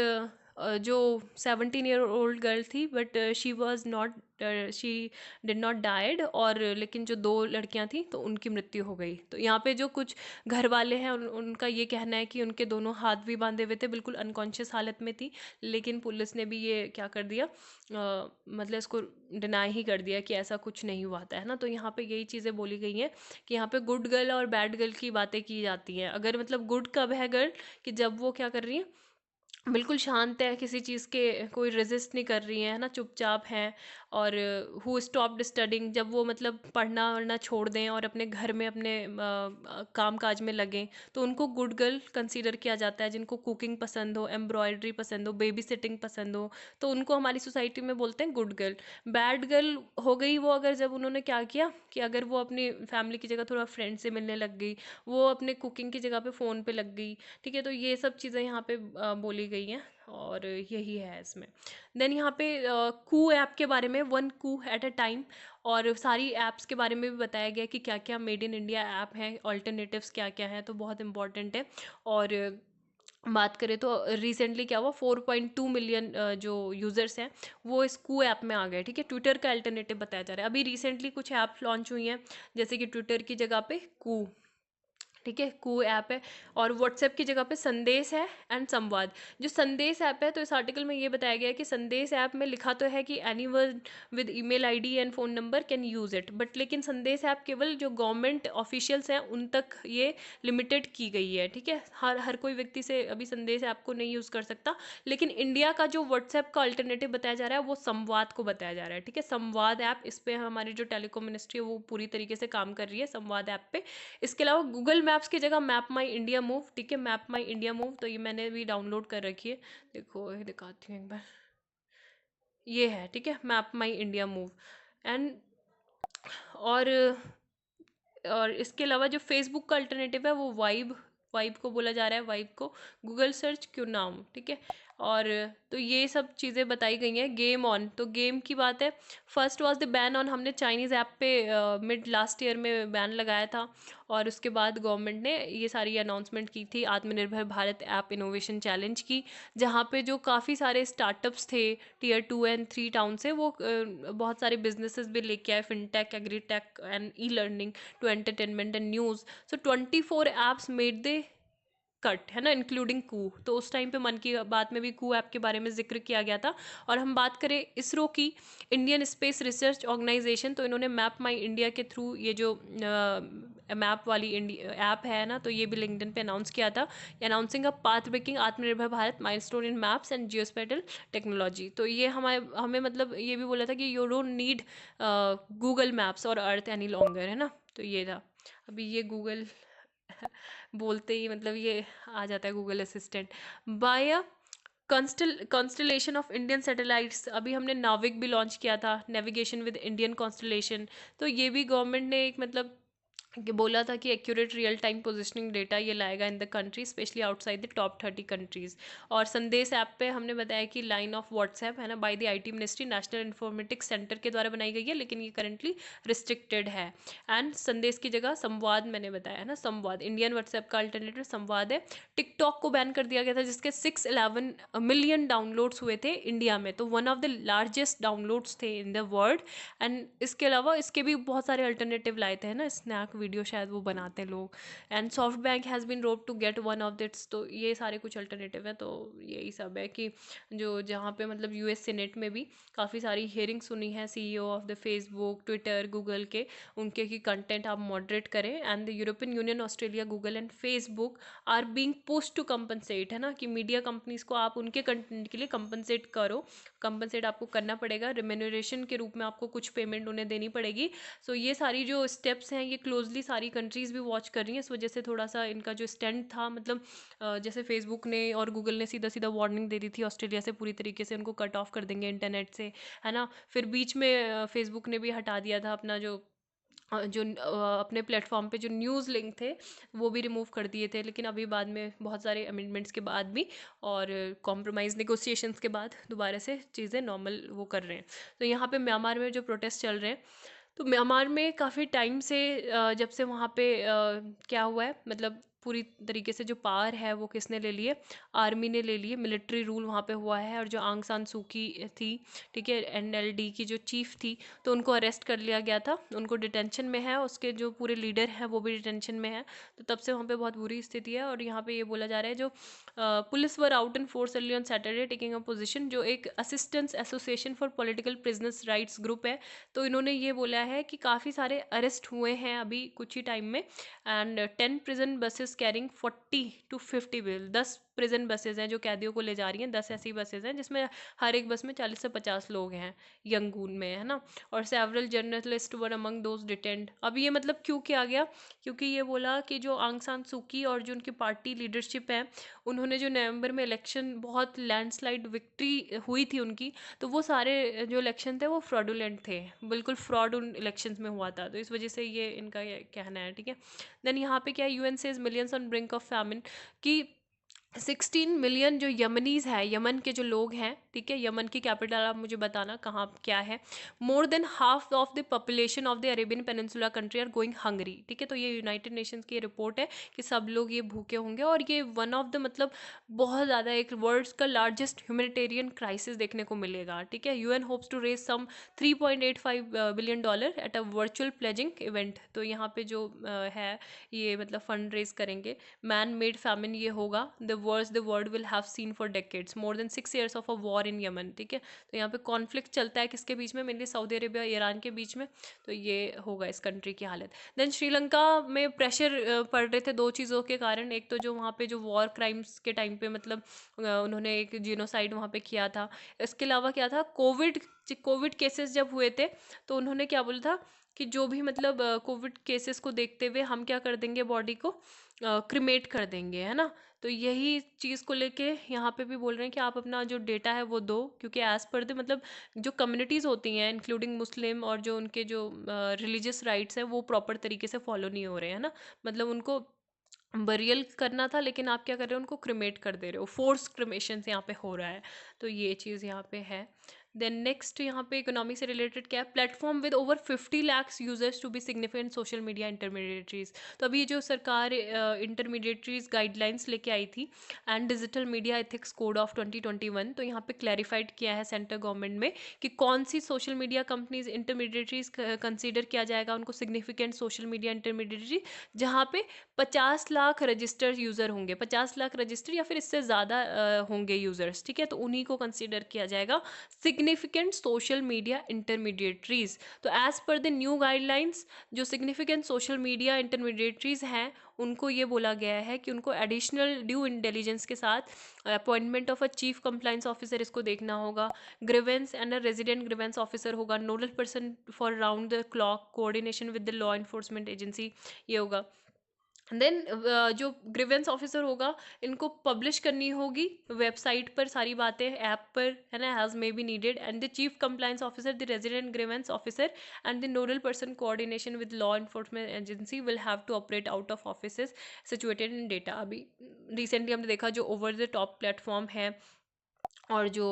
जो 17 ईयर ओल्ड गर्ल थी, but she was not, she did not died. और लेकिन जो दो लड़कियां थी तो उनकी मृत्यु हो गई। तो यहाँ पे जो कुछ घर वाले हैं उनका ये कहना है कि उनके दोनों हाथ भी बांधे हुए थे, बिल्कुल अनकॉन्शियस हालत में थी। लेकिन पुलिस ने भी ये क्या कर दिया, मतलब इसको डिनाई ही कर दिया कि ऐसा कुछ नहीं हुआ था, है ना। तो यहाँ पे यही चीज़ें बोली गई हैं कि यहाँ पे गुड गर्ल और बैड गर्ल की बातें की जाती हैं। अगर मतलब गुड कब है गर्ल, कि जब वो क्या कर रही है, बिल्कुल शांत है, किसी चीज़ के कोई रेजिस्ट नहीं कर रही है ना, चुपचाप हैं। और हु स्टॉप्ड स्टडिंग, जब वो मतलब पढ़ना वढ़ना छोड़ दें और अपने घर में अपने काम काज में लगें, तो उनको गुड गर्ल कंसीडर किया जाता है। जिनको कुकिंग पसंद हो, एम्ब्रॉयडरी पसंद हो, बेबी सिटिंग पसंद हो, तो उनको हमारी सोसाइटी में बोलते हैं गुड गर्ल। बैड गर्ल हो गई वो अगर जब उन्होंने क्या किया कि अगर वो अपनी फैमिली की जगह थोड़ा फ्रेंड से मिलने लग गई, वो अपने कुकिंग की जगह पे फ़ोन पे लग गई। ठीक है, तो ये सब चीज़ें यहाँ पे बोली गई हैं, और यही है इसमें। देन यहाँ पे कू ऐप के बारे में, one Koo at a time, और सारी ऐप्स के बारे में भी बताया गया कि क्या क्या मेड इन इंडिया ऐप हैं, ऑल्टरनेटिव्स क्या क्या हैं, तो बहुत इंपॉर्टेंट है। और बात करें तो रिसेंटली क्या हुआ, 4.2 मिलियन जो यूज़र्स हैं वो इस कू ऐप में आ गए। ठीक है, ट्विटर का अल्टरनेटिव बताया जा रहा है। अभी रिसेंटली कुछ ऐप लॉन्च हुई हैं, जैसे कि ट्विटर की जगह पे कू, ठीक है, कू ऐप है। और व्हाट्सएप की जगह पे संदेश है एंड संवाद। जो संदेश ऐप है, तो इस आर्टिकल में ये बताया गया है कि संदेश ऐप में लिखा तो है कि any one with email ID and phone number can use it, but लेकिन संदेश ऐप केवल जो गवर्नमेंट ऑफिशियल्स हैं उन तक ये लिमिटेड की गई है। ठीक है, हर हर कोई व्यक्ति से अभी संदेश ऐप को नहीं यूज़ कर सकता। लेकिन इंडिया का जो व्हाट्सएप का अल्टरनेटिव बताया जा रहा है वो संवाद को बताया जा रहा है। ठीक है, संवाद ऐप, इस पर हमारी जो टेलीकॉम मिनिस्ट्री है वो पूरी तरीके से काम कर रही है संवाद ऐप पे। इसके अलावा गूगल मैप्स की जगह मैप माई इंडिया मूव, ठीक है, मैप माई इंडिया मूव, तो ये मैंने भी डाउनलोड कर रखी है। देखो ये दिखाती हूँ एक बार, ये है, ठीक है, map my India move. And और इसके अलावा जो फेसबुक का अल्टरनेटिव है वो वाइब, वाइब को बोला जा रहा है, वाइब को। गूगल सर्च क्यों नाम, ठीक है। और तो ये सब चीज़ें बताई गई हैं। गेम ऑन, तो गेम की बात है, first was the ban on, हमने चाइनीज़ ऐप पे मिड लास्ट ईयर में बैन लगाया था। और उसके बाद गवर्नमेंट ने ये सारी अनाउंसमेंट की थी आत्मनिर्भर भारत ऐप इनोवेशन चैलेंज की, जहाँ पे जो काफ़ी सारे स्टार्टअप्स थे टीयर 2 एंड 3 टाउन से, वो बहुत सारे बिजनेसेस भी लेके आए, fintech, agritech and e learning to entertainment and news. So 24 apps made the cut, है ना, इंक्लूडिंग कू। तो उस टाइम पे मन की बात में भी कू ऐप के बारे में जिक्र किया गया था। और हम बात करें इसरो की, इंडियन स्पेस रिसर्च ऑर्गेनाइजेशन, तो इन्होंने मैप माई इंडिया के थ्रू ये जो मैप वाली इंडिया ऐप है ना, तो ये भी लिंक्डइन पे अनाउंस किया था, announcing a path breaking Atmanirbhar Bharat milestone in maps and geospatial technology. तो ये हमारे हमें मतलब ये भी बोला था कि you don't need Google maps और अर्थ एनी लॉन्गर, है ना। तो ये था, अभी ये गूगल बोलते ही मतलब ये आ जाता है Google Assistant. By a constellation of Indian satellites, अभी हमने नाविक भी लॉन्च किया था, नेविगेशन विद इंडियन कॉन्स्टलेशन। तो ये भी गवर्नमेंट ने एक मतलब कि बोला था कि accurate real time positioning data ये लाएगा in the country, specially outside the top 30 countries. और संदेश ऐप पे हमने बताया कि लाइन ऑफ व्हाट्सएप, है ना, by the IT ministry national informatics centre के द्वारा बनाई गई है, लेकिन ये करंटली रिस्ट्रिक्टेड है। एंड संदेश की जगह संवाद मैंने बताया, है ना, संवाद इंडियन व्हाट्सएप का अल्टरनेटिव संवाद है। टिकटॉक को बैन कर दिया गया था, जिसके 611 मिलियन डाउनलोड्स हुए थे इंडिया में, तो one of the largest downloads थे इन द वर्ल्ड। एंड इसके अलावा इसके भी बहुत सारे अल्टरनेटिव लाए थे, है ना, स्नैक वीडियो शायद वो बनाते हैं लोग। And SoftBank has been rope to get one of its. तो ये सारे कुछ अल्टरनेटिव है। तो यही सब है कि जो जहाँ पे मतलब यूएस सीनेट में भी काफ़ी सारी हियरिंग सुनी है CEO of the Facebook, Twitter, Google के, उनके की कंटेंट आप मॉडरेट करें। And the European Union, Australia, Google and Facebook are being pushed to compensate, है ना, कि मीडिया कंपनीज को आप उनके कंटेंट के लिए कंपनसेट करो, कंपनसेट आपको करना पड़ेगा, रिम्यूनरेशन के रूप में आपको कुछ पेमेंट उन्हें देनी पड़ेगी। सो ये सारी जो स्टेप्स हैं ये क्लोजली सारी कंट्रीज़ भी वॉच कर रही हैं। इस वजह से थोड़ा सा इनका जो स्टैंड था, मतलब जैसे फेसबुक ने और गूगल ने सीधा सीधा वार्निंग दे दी थी ऑस्ट्रेलिया से, पूरी तरीके से उनको कट ऑफ कर देंगे इंटरनेट से, है ना। फिर बीच में फेसबुक ने भी हटा दिया था अपना अपने प्लेटफॉर्म पे जो न्यूज़ लिंक थे वो भी रिमूव कर दिए थे। लेकिन अभी बाद में बहुत सारे अमेंडमेंट्स के बाद भी और कॉम्प्रोमाइज़ नेगोशिएशंस के बाद दोबारा से चीज़ें नॉर्मल वो कर रहे हैं। तो यहाँ पे म्यांमार में जो प्रोटेस्ट चल रहे हैं, तो म्यांमार में काफ़ी टाइम से जब से वहाँ पे क्या हुआ है, मतलब पूरी तरीके से जो पावर है वो किसने ले ली है, आर्मी ने ले ली है, मिलिट्री रूल वहाँ पे हुआ है। और जो आंग सान सूकी थी, ठीक है, एनएलडी की जो चीफ थी, तो उनको अरेस्ट कर लिया गया था, उनको डिटेंशन में है, उसके जो पूरे लीडर हैं वो भी डिटेंशन में है। तो तब से वहाँ पे बहुत बुरी स्थिति है। और यहाँ पे ये बोला जा रहा है जो police were out in force early on Saturday taking a position, जो एक assistance association for political prisoners rights group है, तो इन्होंने ये बोला है कि काफ़ी सारे अरेस्ट हुए हैं अभी कुछ ही टाइम में। And 10 prison buses carrying 40 to 50 wheel, 10 prison buses हैं जो कैदियों को ले जा रही हैं, 10 ऐसी बसेज हैं जिसमें हर एक बस में 40 से 50 लोग हैं यंगून में, है ना। और several journalist were among those detained. अब ये मतलब क्यों किया गया, क्योंकि ये बोला कि जो आंग सान सूकी और जो उनकी पार्टी लीडरशिप है, उन्होंने जो नवंबर में इलेक्शन बहुत लैंडस्लाइड विक्ट्री हुई थी उनकी, तो वो सारे जो इलेक्शन थे वो फ्रॉडुलेंट थे, बिल्कुल फ्रॉड उन इलेक्शंस में हुआ था। तो इस वजह से ये इनका ये कहना है, ठीक है। देन यहाँ पे क्या है, UN says millions on brink of famine, कि 16 मिलियन जो यमनीज है, यमन के जो लोग हैं, ठीक है, यमन की कैपिटल आप मुझे बताना कहाँ क्या है। More than half of the population of the Arabian peninsula country are going hungry, ठीक है। तो ये यूनाइटेड नेशंस की रिपोर्ट है कि सब लोग ये भूखे होंगे। और ये वन ऑफ द मतलब बहुत ज़्यादा एक वर्ल्ड का लार्जेस्ट ह्यूमैनिटेरियन क्राइसिस देखने को मिलेगा, ठीक है। UN hopes to raise some $3.85 billion at a virtual pledging event. तो यहाँ पे जो है ये मतलब फंड रेज करेंगे। मैन मेड फैमिन ये होगा, the worst the world will have seen for decades, more than 6 years of a war in Yemen, ठीक है। तो यहाँ पे कॉन्फ्लिक्ट चलता है किसके बीच में, मेनली सऊदी अरेबिया ईरान के बीच में। तो ये होगा इस कंट्री की हालत। देन श्रीलंका में प्रेशर पड़ रहे थे दो चीज़ों के कारण। एक तो जो वहाँ पे जो वॉर क्राइम्स के टाइम पे मतलब उन्होंने एक जीनोसाइड वहाँ पे किया था। इसके अलावा क्या था, कोविड केसेस जब हुए थे, तो उन्होंने क्या बोला था कि जो भी मतलब कोविड केसेस को देखते हुए हम क्या कर देंगे, बॉडी को क्रिमेट कर देंगे, है ना। तो यही चीज़ को लेके यहाँ पे भी बोल रहे हैं कि आप अपना जो डेटा है वो दो, क्योंकि एज़ पर द मतलब जो कम्युनिटीज़ होती हैं इंक्लूडिंग मुस्लिम और जो उनके जो रिलीजियस राइट्स हैं वो प्रॉपर तरीके से फॉलो नहीं हो रहे हैं ना। मतलब उनको बरियल करना था, लेकिन आप क्या कर रहे हो, उनको क्रिमेट कर दे रहे हो, फोर्स क्रिमेशन यहाँ पे हो रहा है। तो ये चीज़ यहाँ पे है। देन नेक्स्ट यहाँ पे इकोनॉमी से रिलेटेड क्या है, platform with over 50 lakhs users to be significant social media intermediaries. तो अभी ये जो सरकार इंटरमीडिएटरीज गाइडलाइंस लेके आई थी and digital media ethics code of 2021, तो यहाँ पे क्लैरिफाइड किया है सेंट्रल गवर्नमेंट में कि कौन सी social media companies intermediaries consider किया जाएगा उनको सिग्निफिकेंट सोशल मीडिया इंटरमीडिएटरी, जहाँ पे 50 लाख रजिस्टर्ड यूज़र होंगे, 50 लाख रजिस्टर या फिर इससे ज़्यादा होंगे यूज़र्स, ठीक है। तो उन्हीं को कंसीडर किया जाएगा सिग्निफिकेंट सोशल मीडिया इंटरमीडिएटरीज। तो as per the new guidelines जो सिग्निफिकेंट सोशल मीडिया इंटरमीडिएटरीज हैं उनको ये बोला गया है कि उनको एडिशनल ड्यू इंटेलिजेंस के साथ appointment of a chief compliance officer इसको देखना होगा, grievance and a resident grievance officer होगा, nodal person for round the clock coordination with the law enforcement agency, ये होगा। देन जो ग्रीवेंस ऑफिसर होगा इनको पब्लिश करनी होगी वेबसाइट पर सारी बातें, ऐप पर, है ना, has may be needed. And the chief compliance officer, the resident grievance officer and the nodal person coordination with law enforcement agency will have to operate out of offices situated in data. अभी recently हमने देखा जो over the top platform है और जो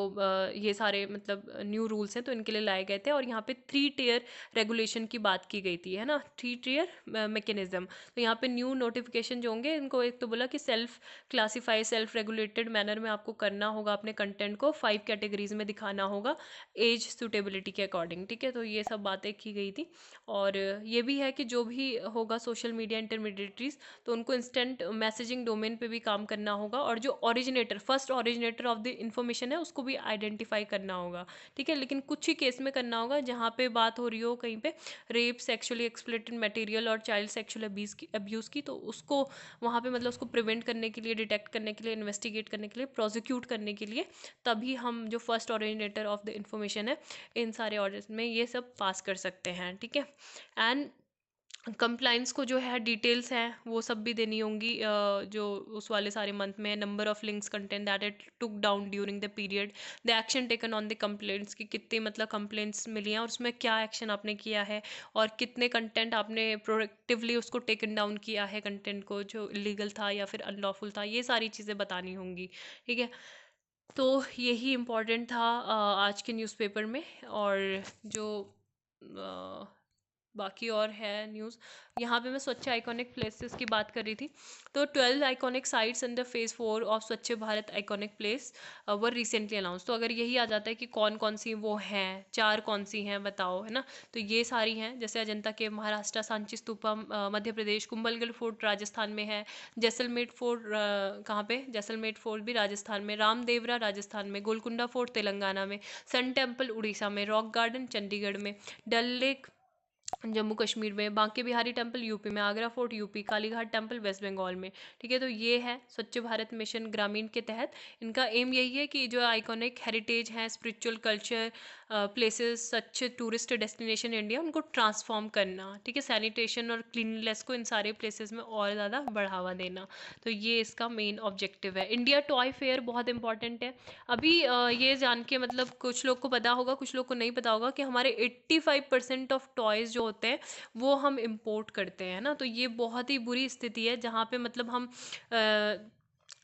ये सारे मतलब न्यू रूल्स हैं तो इनके लिए लाए गए थे, और यहाँ पे 3 टियर रेगुलेशन की बात की गई थी, है ना, 3 टियर मैकेनिज्म। तो यहाँ पे न्यू नोटिफिकेशन जो होंगे इनको एक तो बोला कि self classify self regulated manner में आपको करना होगा, अपने कंटेंट को 5 कैटेगरीज में दिखाना होगा एज सुटेबिलिटी के अकॉर्डिंग, ठीक है। तो ये सब बातें की गई थी। और ये भी है कि जो भी होगा सोशल मीडिया इंटरमीडिएटरीज, तो उनको इंस्टेंट मैसेजिंग डोमेन पे भी काम करना होगा, और जो originator first originator of the information है उसको भी आइडेंटिफाई करना होगा, ठीक है। लेकिन कुछ ही केस में करना होगा जहाँ पे बात हो रही हो कहीं पे रेप, सेक्सुअली एक्सप्लॉइटेड मटेरियल और चाइल्ड सेक्सुअल अब्यूज़ की, तो उसको वहाँ पे मतलब उसको प्रिवेंट करने के लिए, डिटेक्ट करने के लिए, इन्वेस्टिगेट करने के लिए, प्रोसिक्यूट करने के लिए, तभी हम जो first originator of the information है इन सारे ऑर्डर्स में ये सब पास कर सकते हैं, ठीक है। एंड कंप्लाइंस को जो है डिटेल्स हैं वो सब भी देनी होंगी, जो उस वाले सारे मंथ में, number of links content that it took down during the period, the action taken on the complaints की कितने मतलब कंप्लेंट्स मिली हैं और उसमें क्या एक्शन आपने किया है, और कितने कंटेंट आपने प्रोएक्टिवली उसको टेकन डाउन किया है, कंटेंट को जो इलीगल था या फिर अनलॉफुल था, ये सारी चीज़ें बतानी होंगी, ठीक है। तो यही इम्पोर्टेंट था आज के न्यूज़पेपर में। और जो बाकी और है न्यूज़, यहाँ पे मैं स्वच्छ आइकॉनिक प्लेसेस की बात कर रही थी। तो 12 iconic sites under phase 4 of Swachh Bharat iconic place were recently announce. तो अगर यही आ जाता है कि कौन कौन सी वो हैं, 4 कौन सी हैं बताओ, है ना। तो ये सारी हैं, जैसे अजंता के महाराष्ट्र, सांची स्तूपा मध्य प्रदेश, कुंभलगढ़ फोर्ट राजस्थान में है, जैसलमेर फोर्ट कहाँ पे, जैसलमेर फोर्ट भी राजस्थान में, रामदेवरा राजस्थान में, गोलकुंडा फोर्ट तेलंगाना में, सन टेम्पल उड़ीसा में, रॉक गार्डन चंडीगढ़ में, डल लेक जम्मू कश्मीर में, बांके बिहारी टेम्पल यूपी में, Agra fort UP, Kalighat temple West Bengal में, ठीक है। तो ये है स्वच्छ भारत मिशन ग्रामीण के तहत। इनका एम यही है कि जो आइकॉनिक हेरिटेज हैं, स्पिरिचुअल कल्चर प्लेसेस, स्वच्छ टूरिस्ट डेस्टिनेशन इंडिया, उनको ट्रांसफॉर्म करना, ठीक है। सैनिटेशन और क्लीननेस को इन सारे प्लेसेस में और ज़्यादा बढ़ावा देना, तो ये इसका मेन ऑब्जेक्टिव है। इंडिया टॉय फेयर बहुत इंपॉर्टेंट है। अभी ये जान के मतलब कुछ लोग को पता होगा, कुछ लोग को नहीं पता होगा कि हमारे 85% ऑफ टॉयज़ जो होते हैं वो हम इम्पोर्ट करते हैं ना। तो ये बहुत ही बुरी स्थिति है, जहाँ पे मतलब हम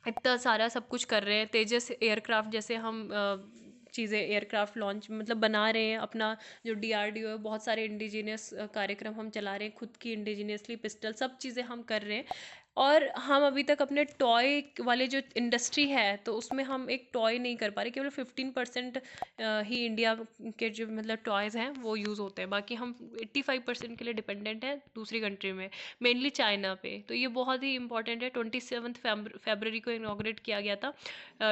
इतना सारा सब कुछ कर रहे हैं, तेजस एयरक्राफ्ट जैसे हम चीज़ें, एयरक्राफ्ट लॉन्च मतलब बना रहे हैं, अपना जो डीआरडीओ है, बहुत सारे इंडिजिनियस कार्यक्रम हम चला रहे हैं, खुद की इंडिजिनियसली पिस्टल, सब चीज़ें हम कर रहे हैं। और हम अभी तक अपने टॉय वाले जो इंडस्ट्री है तो उसमें हम एक टॉय नहीं कर पा रहे, केवल 15% ही इंडिया के जो मतलब टॉयज़ हैं वो यूज़ होते हैं, बाकी हम 85% के लिए डिपेंडेंट हैं दूसरी कंट्री में, मेनली चाइना पे। तो ये बहुत ही इंपॉर्टेंट है। 27 फरवरी को इनाग्रेट किया गया था।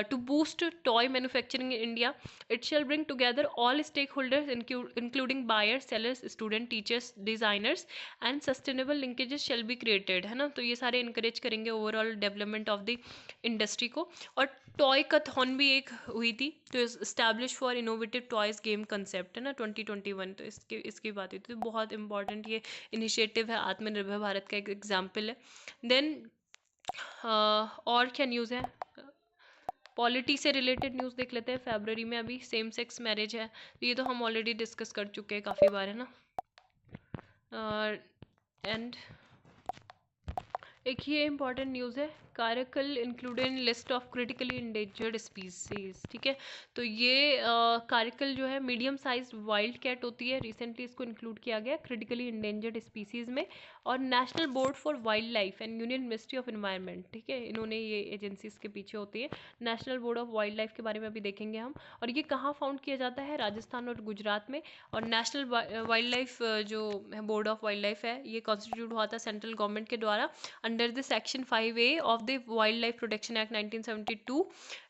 To boost toy manufacturing in India, it shall bring together all stakeholders including buyers, sellers, student, teachers, designers and sustainable linkages shall be created, है ना। तो ये सारे इंकरेज करेंगे overall development of the industry को। और toycathon भी एक हुई थी, तो establish for innovative toys game concept, है ना, 2021, तो इसकी बात हुई थी। तो बहुत इंपॉर्टेंट ये इनिशिएटिव है, आत्मनिर्भर भारत का एक एग्जाम्पल है। देन और क्या न्यूज़ है, पॉलिटी से रिलेटेड न्यूज़ देख लेते हैं। फरवरी में अभी सेम सेक्स मैरिज है, तो ये तो हम ऑलरेडी डिस्कस कर चुके हैं काफ़ी बार, है ना। एंड एक ये इंपॉर्टेंट न्यूज़ है, caracal included in list of critically endangered species, ठीक है। तो ये कारकल जो है मीडियम साइज वाइल्ड कैट होती है, रिसेंटली इसको इंक्लूड किया गया क्रिटिकली इंडेंजर्ड स्पीसीज में। और national board for wild life and union ministry of environment, ठीक है, इन्होंने ये एजेंसी इसके पीछे होती है। National board of wild life के बारे में अभी देखेंगे हम। और ये कहाँ फाउंड किया जाता है, राजस्थान और गुजरात में। और नेशनल वाइल्ड लाइफ जो बोर्ड ऑफ वाइल्ड लाइफ है, ये कॉन्स्टिट्यूट हुआ था सेंट्रल गवर्नमेंट के द्वारा under the section 5A of the wild life protection act 1972।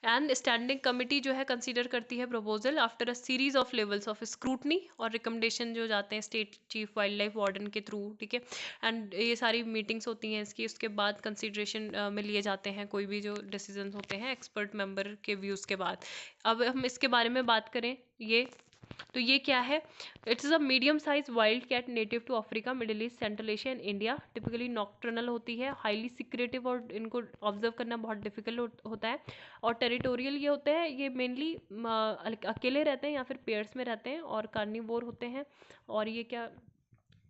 And standing committee जो है कंसीडर करती है proposal after a series of levels of scrutiny, और रिकमेंडेशन जो जाते हैं state chief wild life warden के थ्रू, ठीक है। एंड ये सारी मीटिंग्स होती हैं इसकी, उसके बाद कंसिड्रेशन में लिए जाते हैं कोई भी जो डिसीजन होते हैं एक्सपर्ट मेंबर के व्यूज़ के बाद। अब हम इसके बारे में बात करें, ये तो ये क्या है, it's a medium size wild cat native to Africa, Middle East, Central Asia and India. Typically nocturnal होती है, हाईली सिक्रेटिव, और इनको ऑब्जर्व करना बहुत डिफिकल्ट होता है। और टेरिटोरियल ये होते हैं, ये मेनली अकेले रहते हैं या फिर पेयर्स में रहते हैं, और कार्निवोर होते हैं। और ये क्या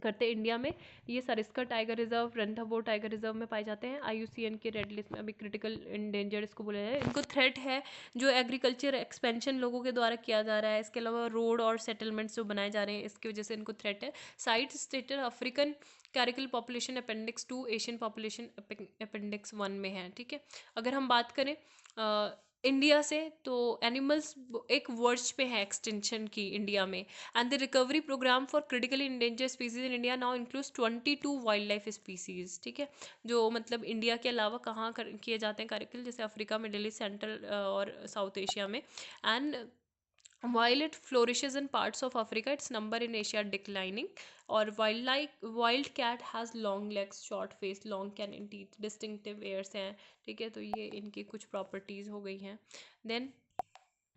करते हैं इंडिया में। ये Sariska tiger reserve, Ranthambore tiger reserve में पाए जाते हैं। IUCN के रेड लिस्ट में अभी क्रिटिकल इंडेंजर्ड इसको बोला जाए। इनको थ्रेट है जो एग्रीकल्चर एक्सपेंशन लोगों के द्वारा किया जा रहा है, इसके अलावा रोड और सेटलमेंट्स जो बनाए जा रहे हैं, इसकी वजह से इनको थ्रेट है। Site stated African Karaikal population appendix 2, Asian population appendix 1 में है, ठीक है। अगर हम बात करें इंडिया से, तो एनिमल्स एक वर्ष पे है एक्सटेंशन की इंडिया में। And the recovery programme for critically endangered species in India now includes 22 wildlife species, ठीक है। जो मतलब इंडिया के अलावा कहाँ किए जाते हैं कार्यक्रम, जैसे अफ्रीका, मिडिल ईस्ट, सेंट्रल और साउथ एशिया में। And while it flourishes in parts of Africa, its number in Asia declining. और wild cat has long legs, short face, long canine teeth, distinctive ears हैं, ठीक है। तो ये इनकी कुछ प्रॉपर्टीज हो गई हैं। देन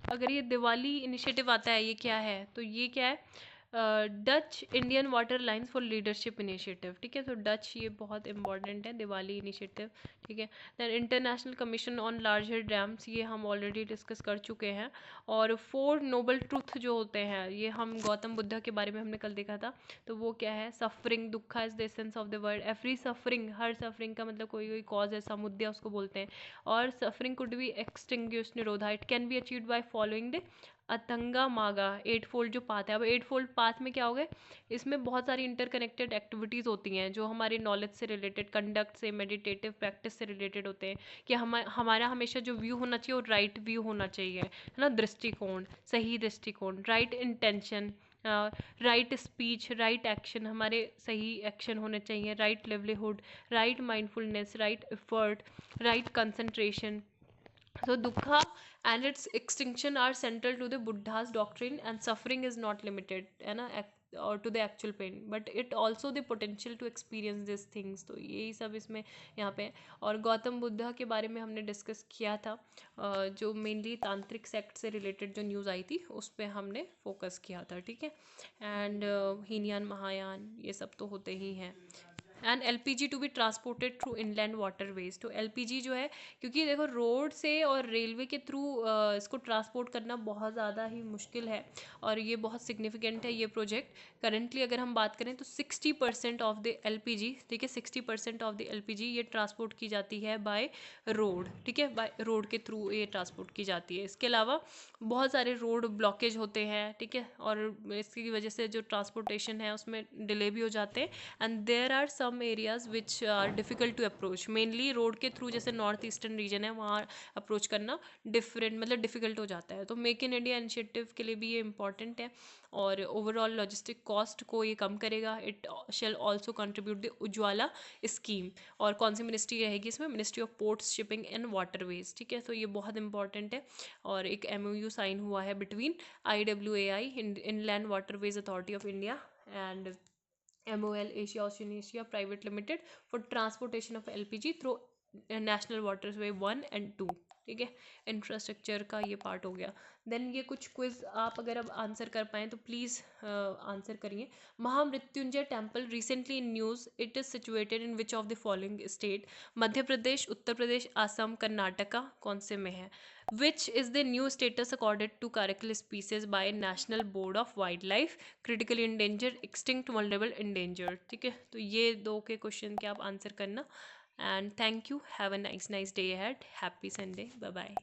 अगर ये दिवाली इनिशिएटिव आता है, ये क्या है, तो ये क्या है, Dutch Indian water lines for leadership initiative, ठीक है। तो डच ये बहुत इंपॉर्टेंट है, दिवाली इनिशिएटिव, ठीक है। Then international commission on larger dams, ये हम ऑलरेडी डिस्कस कर चुके हैं। और 4 नोबल ट्रूथ जो होते हैं, ये हम गौतम बुद्धा के बारे में हमने कल देखा था। तो वो क्या है, सफरिंग, दुखा is the essence of the word, every suffering, her suffering का मतलब कोई कोई कॉज है, समुद्या उसको बोलते हैं। और suffering could be extinguished, Nirodha, it can be achieved by following the Ashtanga Marga 8 fold जो पाथ है। अब 8 फोल्ड पाथ में क्या हो गया, इसमें बहुत सारी इंटरकनेक्टेड एक्टिविटीज़ होती हैं जो हमारे नॉलेज से रिलेटेड, कंडक्ट से, मेडिटेटिव प्रैक्टिस से रिलेटेड होते हैं। कि हमारा हमेशा जो व्यू होना चाहिए वो राइट व्यू होना चाहिए, है ना, दृष्टिकोण, सही दृष्टिकोण, right intention, right speech, right action, हमारे सही एक्शन होने चाहिए, right livelihood, right mindfulness, right effort, right concentration. So Dukkha and its extinction are central to the Buddha's doctrine, and suffering is not limited, है ना, or to the actual pain, but it also the potential to experience these things। तो यही सब इसमें यहाँ पे। और गौतम बुद्धा के बारे में हमने डिस्कस किया था, जो मेनली तांत्रिक सेक्ट से रिलेटेड जो न्यूज़ आई थी उस पर हमने फोकस किया था, ठीक है। एंड हीनयान, महायान, ये सब तो होते ही हैं। And LPG to be transported through inland waterways. तो LPG जो है, क्योंकि देखो रोड से और रेलवे के थ्रू इसको ट्रांसपोर्ट करना बहुत ज़्यादा ही मुश्किल है, और ये बहुत सिग्निफिकेंट है ये प्रोजेक्ट। करेंटली अगर हम बात करें तो 60% ऑफ द LPG, ठीक है, 60% ऑफ द LPG ये ट्रांसपोर्ट की जाती है बाय रोड, ठीक है, बाय रोड के थ्रू ये ट्रांसपोर्ट की जाती है। इसके अलावा बहुत सारे रोड ब्लॉकेज होते हैं, ठीक है, और इसकी वजह से जो ट्रांसपोर्टेशन है उसमें डिले भी हो जाते हैं। And there are some areas which are difficult to approach, mainly road के थ्रू, जैसे नॉर्थ ईस्टर्न रीजन है, वहाँ अप्रोच करना मतलब डिफ़िकल्ट हो जाता है। तो मेक इन इंडिया इनिशिएटिव के लिए भी ये इंपॉर्टेंट है, और ओवरऑल लॉजिस्टिक कॉस्ट को ये कम करेगा। It shall also contribute the Ujjwala scheme. और कौन सी मिनिस्ट्री रहेगी इसमें, ministry of ports, shipping and waterways, ठीक है। तो ये बहुत इंपॉर्टेंट है। और एक MOU साइन हुआ है between IWAI, inland waterways authority of India, and MOL Asia Oceania private limited for transportation of LPG through national waterway 1 and 2, ठीक है। इंफ्रास्ट्रक्चर का ये पार्ट हो गया। देन ये कुछ क्विज आप अगर अब आंसर कर पाएँ तो प्लीज़ आंसर करिए। Mahamrityunjaya temple recently in news, it is situated in which of the following state, Madhya Pradesh, Uttar Pradesh, Assam, Karnataka, कौन से में है। Which is the new status accorded to caracal species by national board of wildlife, critically endangered, extinct, vulnerable, endangered, ठीक है। तो ये 2 के question के आप आंसर करना। And thank you, have a nice day ahead, happy Sunday, bye bye.